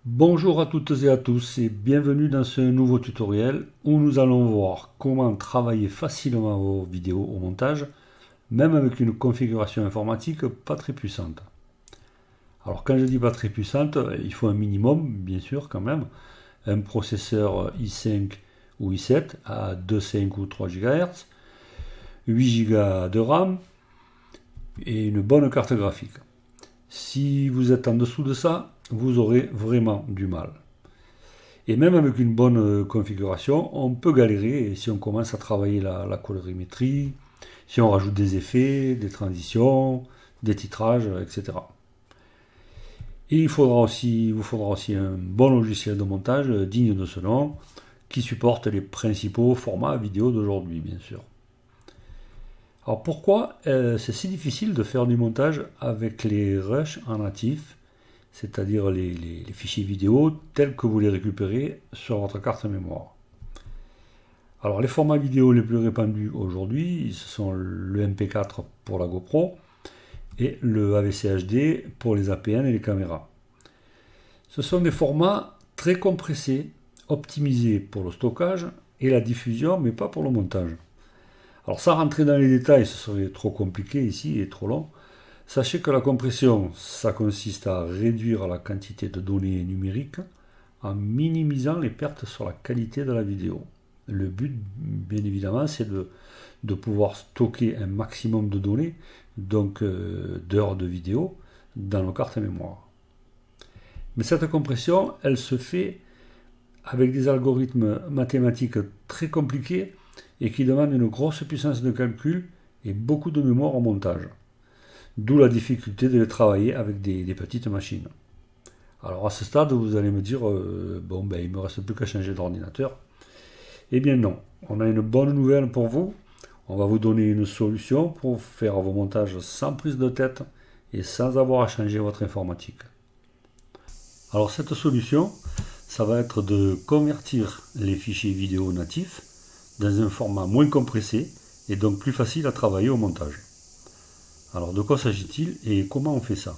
Bonjour à toutes et à tous et bienvenue dans ce nouveau tutoriel où nous allons voir comment travailler facilement vos vidéos au montage, même avec une configuration informatique pas très puissante. Alors quand je dis pas très puissante, il faut un minimum, bien sûr quand même, un processeur i5 ou i7 à 2,5 ou 3 GHz, 8 Go de RAM et une bonne carte graphique. Si vous êtes en dessous de ça, vous aurez vraiment du mal. Et même avec une bonne configuration, on peut galérer si on commence à travailler la colorimétrie, si on rajoute des effets, des transitions, des titrages, etc. Et il vous faudra aussi un bon logiciel de montage digne de ce nom, qui supporte les principaux formats vidéo d'aujourd'hui, bien sûr. Alors pourquoi c'est si difficile de faire du montage avec les rushs en natif, c'est-à-dire les fichiers vidéo tels que vous les récupérez sur votre carte mémoire? Alors les formats vidéo les plus répandus aujourd'hui, ce sont le MP4 pour la GoPro et le AVC HD pour les APN et les caméras. Ce sont des formats très compressés, optimisés pour le stockage et la diffusion, mais pas pour le montage. Alors sans rentrer dans les détails, ce serait trop compliqué ici et trop long. Sachez que la compression, ça consiste à réduire la quantité de données numériques en minimisant les pertes sur la qualité de la vidéo. Le but, bien évidemment, c'est de pouvoir stocker un maximum de données, donc d'heures de vidéo, dans nos cartes mémoire. Mais cette compression, elle se fait avec des algorithmes mathématiques très compliqués et qui demandent une grosse puissance de calcul et beaucoup de mémoire au montage. D'où la difficulté de les travailler avec des petites machines. Alors à ce stade, vous allez me dire, il ne me reste plus qu'à changer d'ordinateur. Eh bien non, on a une bonne nouvelle pour vous. On va vous donner une solution pour faire vos montages sans prise de tête et sans avoir à changer votre informatique. Alors cette solution, ça va être de convertir les fichiers vidéo natifs dans un format moins compressé et donc plus facile à travailler au montage. Alors de quoi s'agit-il et comment on fait ça?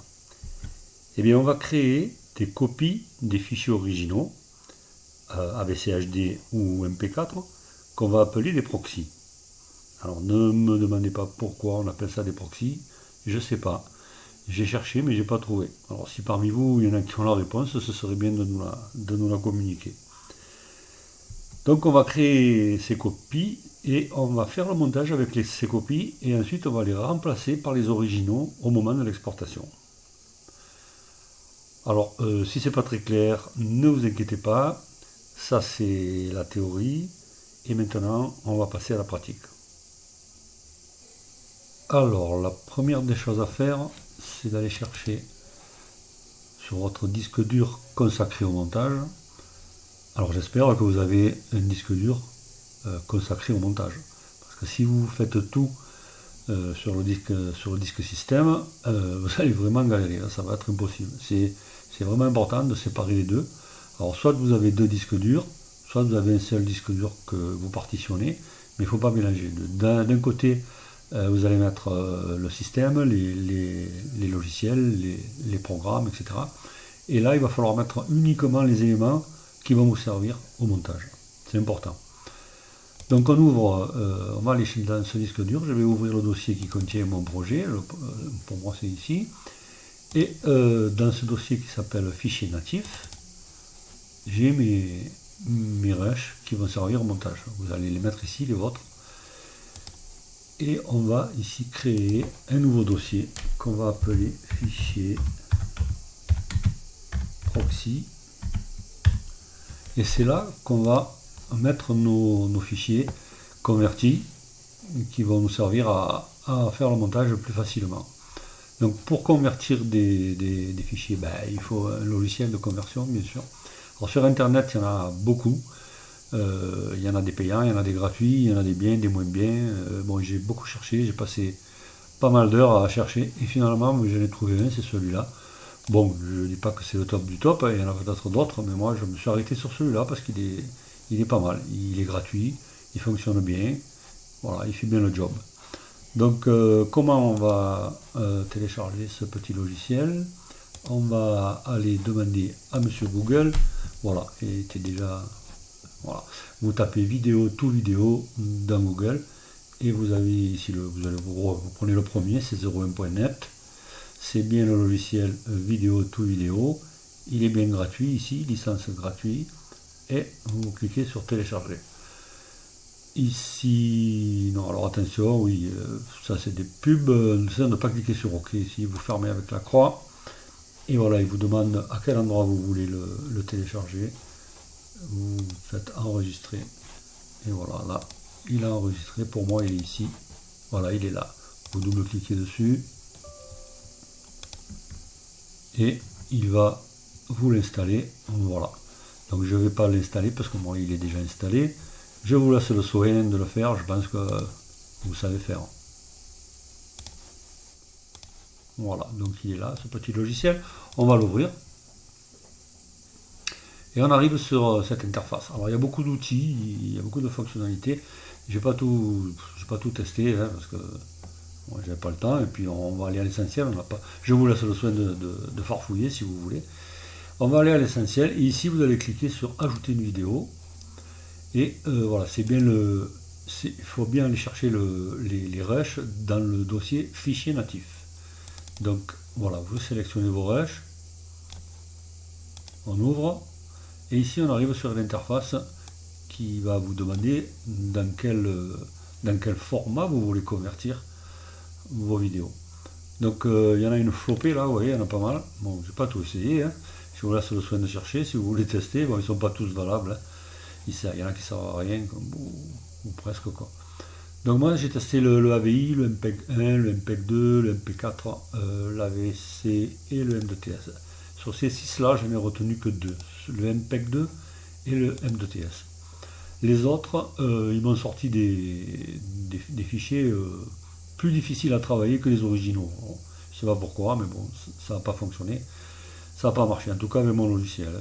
Eh bien on va créer des copies des fichiers originaux AVC HD ou MP4 qu'on va appeler des proxys. Alors ne me demandez pas pourquoi on appelle ça des proxys, je ne sais pas. J'ai cherché mais je n'ai pas trouvé. Alors si parmi vous il y en a qui ont la réponse, ce serait bien de nous la communiquer. Donc on va créer ces copies et on va faire le montage avec ces copies et ensuite on va les remplacer par les originaux au moment de l'exportation. Alors si c'est pas très clair, ne vous inquiétez pas, ça c'est la théorie et maintenant on va passer à la pratique. Alors la première des choses à faire, c'est d'aller chercher sur votre disque dur consacré au montage. Alors j'espère que vous avez un disque dur consacré au montage. Parce que si vous faites tout sur le disque système, vous allez vraiment galérer, ça va être impossible. C'est vraiment important de séparer les deux. Alors soit vous avez deux disques durs, soit vous avez un seul disque dur que vous partitionnez, mais il ne faut pas mélanger. D'un côté, vous allez mettre le système, les logiciels, les programmes, etc. Et là, il va falloir mettre uniquement les éléments qui vont vous servir au montage. C'est important. Donc on ouvre, on va aller dans ce disque dur, je vais ouvrir le dossier qui contient mon projet, pour moi c'est ici. Et dans ce dossier qui s'appelle fichier natif, j'ai mes rushs qui vont servir au montage. Vous allez les mettre ici, les vôtres. Et on va ici créer un nouveau dossier qu'on va appeler fichier proxy. Et c'est là qu'on va mettre nos fichiers convertis qui vont nous servir à faire le montage plus facilement. Donc pour convertir des fichiers, il faut un logiciel de conversion bien sûr. Alors sur internet il y en a beaucoup, il y en a des payants, il y en a des gratuits, il y en a des bien, des moins bien. J'ai beaucoup cherché, j'ai passé pas mal d'heures à chercher et finalement j'en ai trouvé un, c'est celui-là. Bon, je ne dis pas que c'est le top du top, il y en a peut-être d'autres, mais moi je me suis arrêté sur celui-là parce qu'il est pas mal. Il est gratuit, il fonctionne bien, voilà, il fait bien le job. Donc comment on va télécharger ce petit logiciel? On va aller demander à Monsieur Google, voilà, il était déjà, voilà, vous tapez vidéo, tout vidéo dans Google, et vous avez ici, vous prenez le premier, c'est 01.net, c'est bien le logiciel vidéo, tout vidéo, il est bien gratuit ici, licence gratuite, et vous cliquez sur télécharger. Ici, non, alors attention, oui, ça c'est des pubs, ne pas cliquer sur OK, ici vous fermez avec la croix, et voilà, il vous demande à quel endroit vous voulez le télécharger, vous faites enregistrer, et voilà, là, il a enregistré, pour moi il est ici, voilà, il est là, vous double-cliquez dessus, et il va vous l'installer, voilà, donc je ne vais pas l'installer parce que moi il est déjà installé, je vous laisse le soin de le faire, je pense que vous savez faire. Voilà, donc il est là, ce petit logiciel. On va l'ouvrir. Et on arrive sur cette interface. Alors il y a beaucoup d'outils, il y a beaucoup de fonctionnalités. J'ai pas tout testé, hein, parce que moi j'avais pas le temps. Et puis on va aller à l'essentiel. Je vous laisse le soin de farfouiller si vous voulez. On va aller à l'essentiel. Et ici vous allez cliquer sur ajouter une vidéo. Et voilà, c'est bien il faut bien aller chercher les reshs dans le dossier fichier natif. Donc voilà, vous sélectionnez vos reshs, on ouvre, et ici on arrive sur l'interface qui va vous demander dans quel format vous voulez convertir vos vidéos. Donc il y en a une flopée là, vous voyez, il y en a pas mal. Bon, je n'ai pas tout essayé, hein. Je vous laisse le soin de chercher si vous voulez tester. Bon, ils ne sont pas tous valables, hein. Il y en a qui ne servent à rien, ou presque quoi. Donc moi j'ai testé le AVI, le MPEG 1, le MPEG 2, le MP4, l'AVC et le M2TS. Sur ces 6 là, je n'ai retenu que 2, le MPEG 2 et le M2TS. Les autres, ils m'ont sorti des fichiers plus difficiles à travailler que les originaux. Bon, je ne sais pas pourquoi, mais bon, ça n'a pas fonctionné. Ça n'a pas marché, en tout cas avec mon logiciel.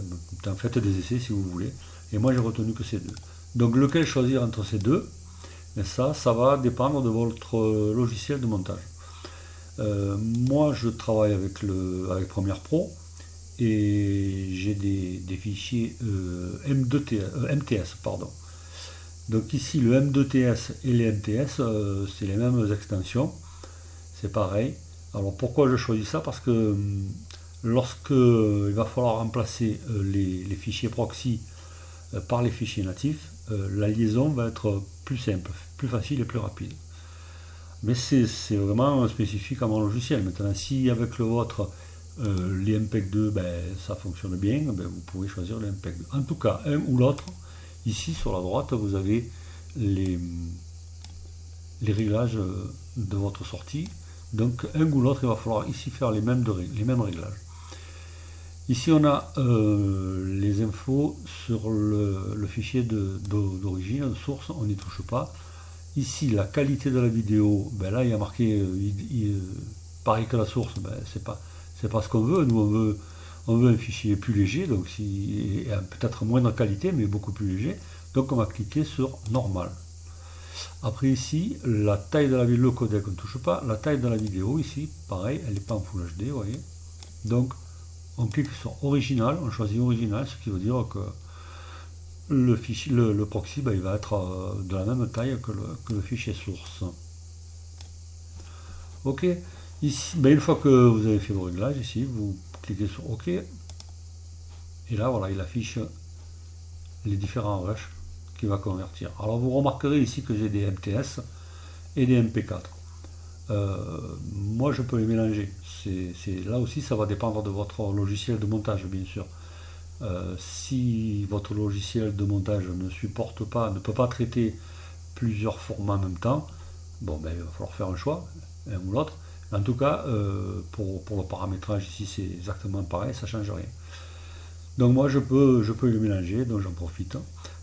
Faites des essais si vous voulez. Et moi j'ai retenu que ces deux. Donc lequel choisir entre ces deux? Et ça va dépendre de votre logiciel de montage. Moi je travaille avec Premiere Pro et j'ai des fichiers MTS, pardon. Donc ici le M2TS et les MTS, c'est les mêmes extensions, c'est pareil. Alors pourquoi je choisis ça? Parce que lorsque il va falloir remplacer les fichiers proxy par les fichiers natifs, la liaison va être plus simple, plus facile et plus rapide. Mais c'est vraiment spécifique à mon logiciel. Maintenant, si avec le vôtre, les MPEG 2, ça fonctionne bien, vous pouvez choisir les MPEG 2. En tout cas, un ou l'autre, ici sur la droite, vous avez les réglages de votre sortie. Donc, un ou l'autre, il va falloir ici faire les mêmes réglages. Ici on a les infos sur le fichier d'origine, de source, on n'y touche pas. Ici la qualité de la vidéo, là il y a marqué pareil que la source, c'est pas ce qu'on veut. Nous on veut un fichier plus léger, donc peut-être moindre qualité mais beaucoup plus léger. Donc on va cliquer sur normal. Après ici, la taille de la vidéo, le codec on ne touche pas. La taille de la vidéo ici, pareil, elle n'est pas en Full HD, vous voyez. Donc on clique sur original, on choisit original, ce qui veut dire que le proxy il va être de la même taille que le fichier source. Ok, ici, une fois que vous avez fait vos réglages, ici vous cliquez sur OK, et là voilà, il affiche les différents reshs qu'il va convertir. Alors vous remarquerez ici que j'ai des MTS et des MP4. Moi je peux les mélanger, là aussi ça va dépendre de votre logiciel de montage bien sûr. Si votre logiciel de montage ne peut pas traiter plusieurs formats en même temps, il va falloir faire un choix, un ou l'autre. En tout cas, pour le paramétrage ici c'est exactement pareil, ça ne change rien. Donc moi je peux les mélanger, donc j'en profite.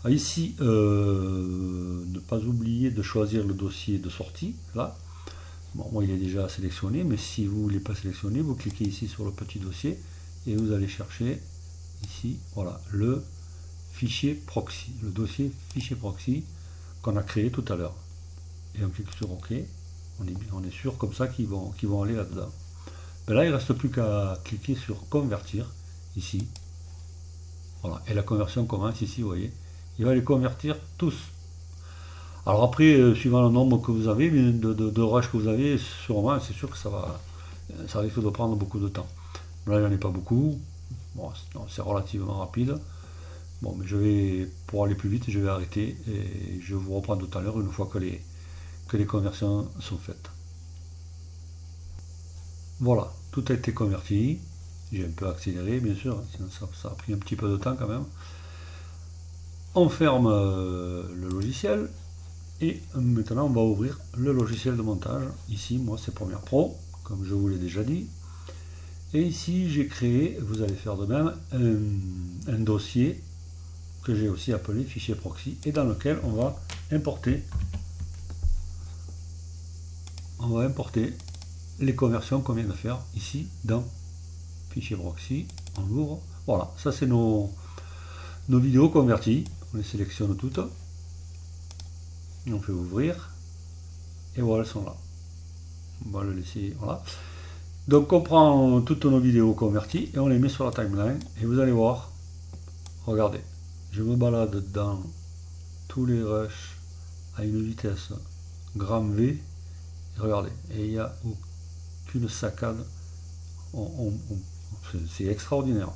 Ici, ne pas oublier de choisir le dossier de sortie, là. Bon, moi il est déjà sélectionné, mais si vous ne voulez pas sélectionner, vous cliquez ici sur le petit dossier et vous allez chercher ici, voilà, le fichier proxy, le dossier fichier proxy qu'on a créé tout à l'heure. Et on clique sur OK. On est sûr comme ça qu'ils vont aller là-dedans. Ben là, il ne reste plus qu'à cliquer sur convertir ici. Voilà. Et la conversion commence ici, vous voyez. Il va les convertir tous. Alors après, suivant le nombre que vous avez, de rushs que vous avez, sûrement, c'est sûr que ça risque de prendre beaucoup de temps. Là, il n'y en a pas beaucoup. Bon, c'est relativement rapide. Bon, mais pour aller plus vite, je vais arrêter et je vous reprends tout à l'heure une fois que les conversions sont faites. Voilà, tout a été converti. J'ai un peu accéléré, bien sûr, sinon ça a pris un petit peu de temps quand même. On ferme le logiciel et maintenant on va ouvrir le logiciel de montage. Ici, moi, c'est Premiere Pro, comme je vous l'ai déjà dit. Et ici, j'ai créé, vous allez faire de même, un dossier que j'ai aussi appelé fichier proxy et dans lequel on va importer les conversions qu'on vient de faire ici dans fichier proxy. On l'ouvre. Voilà, ça c'est nos vidéos converties. On les sélectionne toutes. Et on fait ouvrir. Et voilà, elles sont là. On va le laisser. Voilà. Donc on prend toutes nos vidéos converties et on les met sur la timeline. Et vous allez voir, regardez, je me balade dans tous les rushs à une vitesse grand V. Et regardez, et il n'y a aucune saccade. C'est extraordinaire.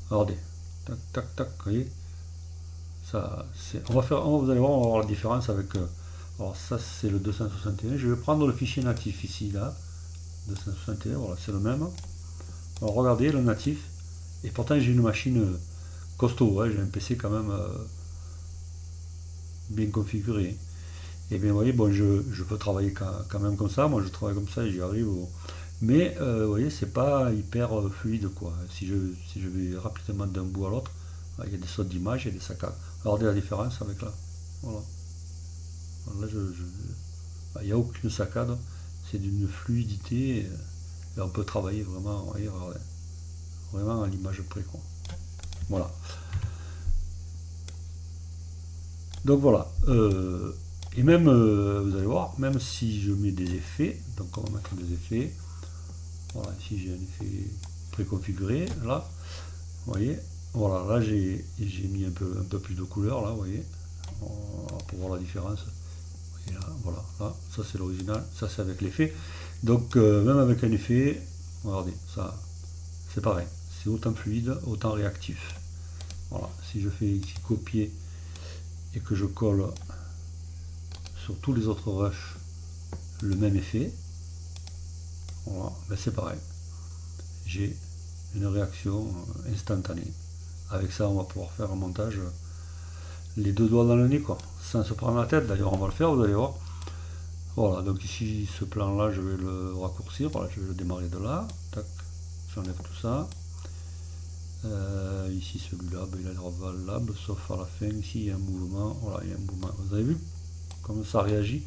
Regardez, tac, tac, tac, vous voyez. Ça, vous allez voir, on va voir la différence avec. Alors ça c'est le 261. Je vais prendre le fichier natif ici, là. 261, voilà, c'est le même. Alors regardez le natif. Et pourtant j'ai une machine costaud, hein, j'ai un PC quand même bien configuré. Et bien vous voyez, bon, je peux travailler quand même comme ça. Moi je travaille comme ça et j'y arrive. Mais vous voyez, c'est pas hyper fluide quoi. Si je vais rapidement d'un bout à l'autre, il y a des sautes d'image, il y a des saccades. Regardez la différence avec là. Voilà. Là, il n'y a aucune saccade. C'est d'une fluidité. Et on peut travailler vraiment, vous voyez, regardez, vraiment à l'image près quoi. Voilà. Donc voilà. Et même, vous allez voir, même si je mets des effets, donc on va mettre des effets. Voilà, ici j'ai un effet préconfiguré, là, vous voyez, voilà, là j'ai mis un peu plus de couleur, là, vous voyez, pour voir la différence. Et là, voilà, là, ça c'est l'original, ça c'est avec l'effet. Donc même avec un effet, regardez, ça, c'est pareil, c'est autant fluide, autant réactif. Voilà, si je fais ici copier et que je colle sur tous les autres rushs le même effet, voilà, ben c'est pareil, j'ai une réaction instantanée. Avec ça on va pouvoir faire un montage les deux doigts dans le nez quoi, sans se prendre la tête. D'ailleurs on va le faire, vous allez voir. Voilà, donc ici ce plan là je vais le raccourcir, voilà, je vais le démarrer de là, tac, j'enlève tout ça. Ici celui-là, ben, il a l'air valable, sauf à la fin, ici il y a un mouvement, voilà, il y a un mouvement, vous avez vu comme ça réagit,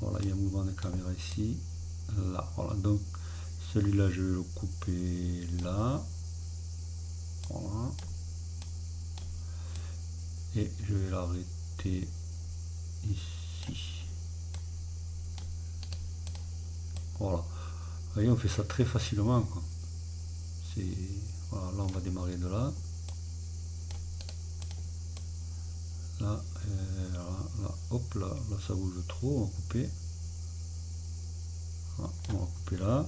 voilà, il y a un mouvement de caméra ici, là, voilà, donc celui-là je vais le couper là, voilà, et je vais l'arrêter ici, voilà, vous voyez on fait ça très facilement quoi. C'est, voilà, là on va démarrer de là, là, là, hop, là ça bouge trop, on va couper, voilà, on va couper là,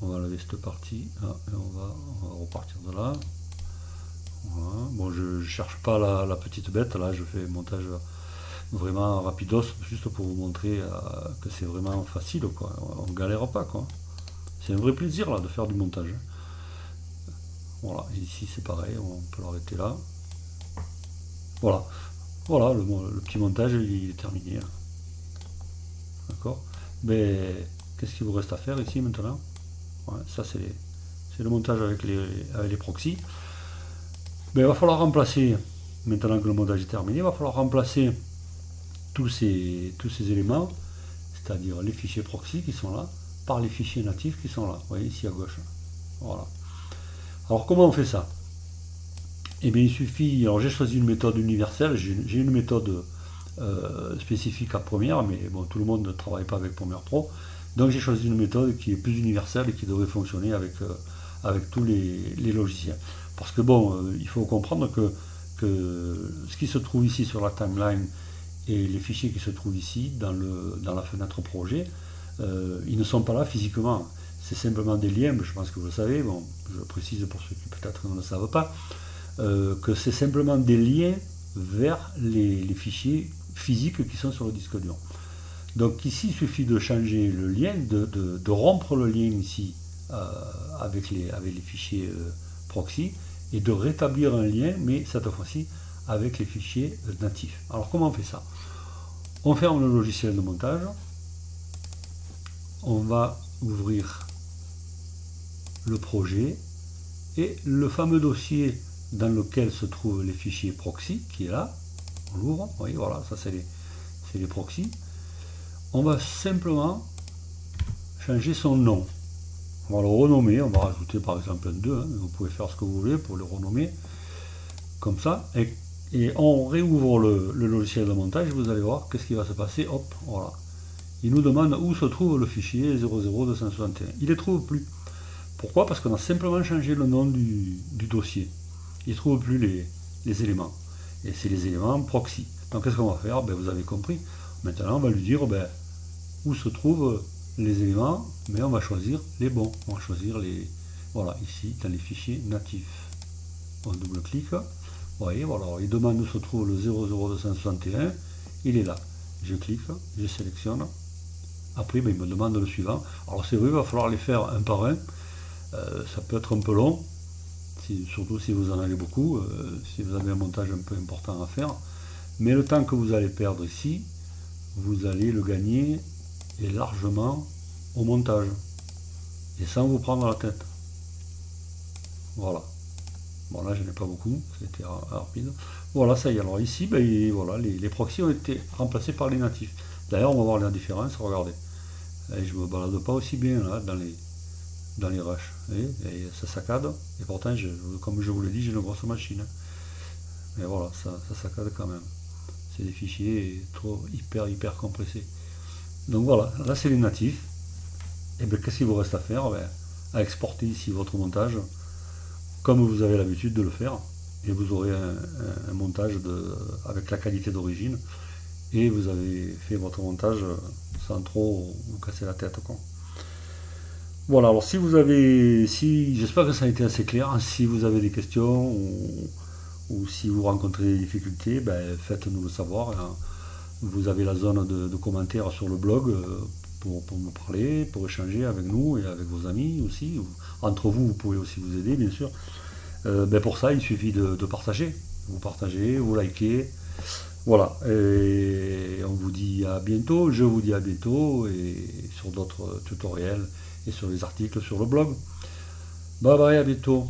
on va enlever cette partie, là, et on va repartir de là, voilà. Bon je cherche pas la petite bête, là je fais un montage vraiment rapidos, juste pour vous montrer que c'est vraiment facile quoi, on galère pas quoi. C'est un vrai plaisir là de faire du montage. Voilà, et ici c'est pareil, on peut l'arrêter là. Voilà, voilà le petit montage il est terminé. D'accord. Mais qu'est-ce qu'il vous reste à faire ici maintenant? Ouais, ça c'est le montage avec les proxys. Mais il va falloir remplacer, maintenant que le montage est terminé, il va falloir remplacer tous ces éléments, c'est-à-dire les fichiers proxy qui sont là, par les fichiers natifs qui sont là, vous voyez ici à gauche. Voilà. Alors comment on fait ça? Et bien il suffit, alors j'ai choisi une méthode universelle, j'ai une méthode spécifique à Premiere, mais bon, tout le monde ne travaille pas avec Premiere Pro, donc j'ai choisi une méthode qui est plus universelle et qui devrait fonctionner avec tous les logiciels. Parce que bon, il faut comprendre que ce qui se trouve ici sur la timeline et les fichiers qui se trouvent ici dans la fenêtre projet, ils ne sont pas là physiquement. C'est simplement des liens, je pense que vous le savez, bon, je le précise pour ceux qui peut-être ne le savent pas, que c'est simplement des liens vers les fichiers physiques qui sont sur le disque dur. Donc ici, il suffit de changer le lien, de rompre le lien ici avec les fichiers proxy et de rétablir un lien, mais cette fois-ci avec les fichiers natifs. Alors comment on fait ça? On ferme le logiciel de montage, on va ouvrir le projet et le fameux dossier dans lequel se trouvent les fichiers proxy qui est là, on l'ouvre, oui voilà, ça c'est les proxys. On va simplement changer son nom. On va le renommer, on va rajouter par exemple un 2, hein, vous pouvez faire ce que vous voulez pour le renommer, comme ça, et on réouvre le logiciel de montage, vous allez voir qu'est-ce qui va se passer, hop, voilà. Il nous demande où se trouve le fichier 00261. Il ne les trouve plus. Pourquoi? Parce qu'on a simplement changé le nom du dossier. Il ne trouve plus les éléments. Et c'est les éléments proxy. Donc qu'est-ce qu'on va faire? Ben, vous avez compris. Maintenant on va lui dire où se trouvent les éléments, mais on va choisir les bons. On va choisir les... Voilà, ici, dans les fichiers natifs. On double-clique. Vous voyez, voilà, il demande où se trouve le 00261. Il est là. Je clique, je sélectionne. Après, ben, il me demande le suivant. Alors c'est vrai, il va falloir les faire un par un. Ça peut être un peu long, surtout si vous en avez beaucoup, si vous avez un montage un peu important à faire. Mais le temps que vous allez perdre ici, vous allez le gagner et largement au montage. Et sans vous prendre la tête. Voilà. Bon là, je n'ai pas beaucoup, c'était rapide. Voilà, ça y est. Alors ici, ben, voilà, les proxys ont été remplacés par les natifs. D'ailleurs, on va voir la différence, regardez. Et je ne me balade pas aussi bien là dans les rushs. Et ça saccade. Et pourtant, comme je vous l'ai dit, j'ai une grosse machine. Mais voilà, ça saccade quand même. C'est des fichiers trop hyper compressés. Donc voilà, là c'est les natifs. Et bien qu'est-ce qu'il vous reste à faire? À exporter ici votre montage comme vous avez l'habitude de le faire. Et vous aurez un montage avec la qualité d'origine. Et vous avez fait votre montage sans trop vous casser la tête, quoi. Voilà, alors j'espère que ça a été assez clair. Si vous avez des questions ou si vous rencontrez des difficultés, ben, faites-nous le savoir. Hein. Vous avez la zone de commentaires sur le blog pour nous parler, pour échanger avec nous et avec vos amis aussi. Entre vous, vous pouvez aussi vous aider, bien sûr. Ben pour ça, il suffit de partager. Vous partagez, vous likez. Voilà, et on vous dit à bientôt, je vous dis à bientôt, et sur d'autres tutoriels et sur les articles sur le blog. Bye bye, à bientôt.